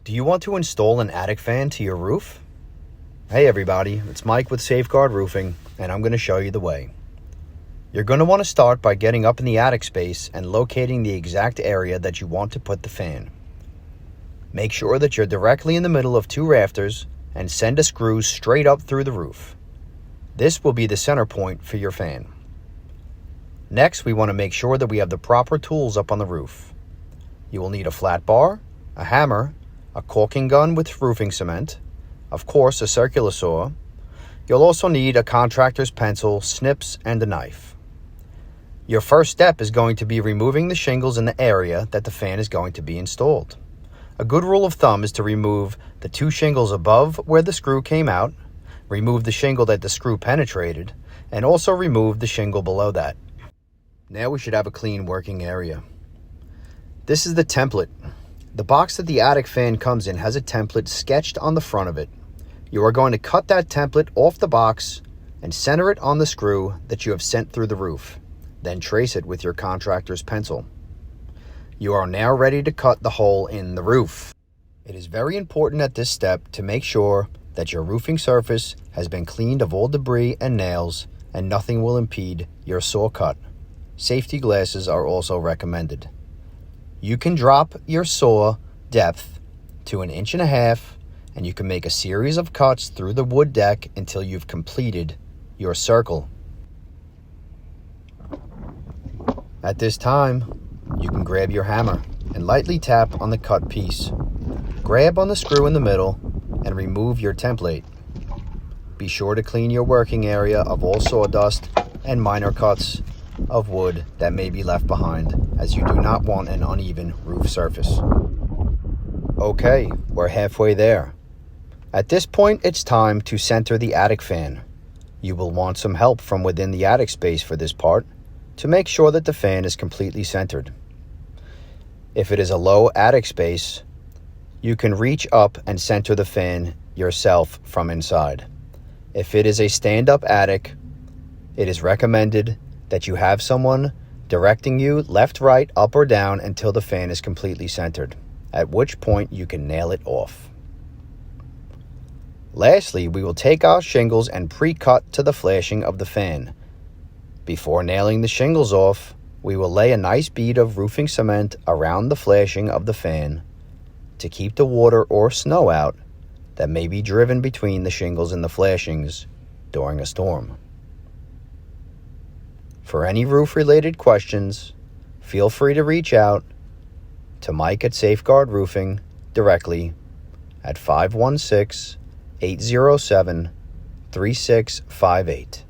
Do you want to install an attic fan to your roof? Hey everybody, it's Mike with Safeguard Roofing, and I'm going to show you the way. You're going to want to start by getting up in the attic space and locating the exact area that you want to put the fan. Make sure that you're directly in the middle of two rafters and send a screw straight up through the roof. This will be the center point for your fan. Next, we want to make sure that we have the proper tools up on the roof. You will need a flat bar, a hammer, a caulking gun with roofing cement, of course a circular saw. You'll also need a contractor's pencil, snips, and a knife. Your first step is going to be removing the shingles in the area that the fan is going to be installed. A good rule of thumb is to remove the two shingles above where the screw came out, remove the shingle that the screw penetrated, and also remove the shingle below that. Now we should have a clean working area. This is the template. The box that the attic fan comes in has a template sketched on the front of it. You are going to cut that template off the box and center it on the screw that you have sent through the roof. Then trace it with your contractor's pencil. You are now ready to cut the hole in the roof. It is very important at this step to make sure that your roofing surface has been cleaned of all debris and nails and nothing will impede your saw cut. Safety glasses are also recommended. You can drop your saw depth to 1.5 inches and you can make a series of cuts through the wood deck until you've completed your circle. At this time, you can grab your hammer and lightly tap on the cut piece. Grab on the screw in the middle and remove your template. Be sure to clean your working area of all sawdust and minor cuts of wood that may be left behind, as you do not want an uneven roof surface. Okay, we're halfway there. At this point, it's time to center the attic fan. You will want some help from within the attic space for this part to make sure that the fan is completely centered. If it is a low attic space, you can reach up and center the fan yourself from inside. If it is a stand-up attic, it is recommended that you have someone directing you left, right, up, or down until the fan is completely centered, at which point you can nail it off. Lastly, we will take our shingles and pre-cut to the flashing of the fan. Before nailing the shingles off, we will lay a nice bead of roofing cement around the flashing of the fan to keep the water or snow out that may be driven between the shingles and the flashings during a storm. For any roof-related questions, feel free to reach out to Mike at Safeguard Roofing directly at 516-807-3658.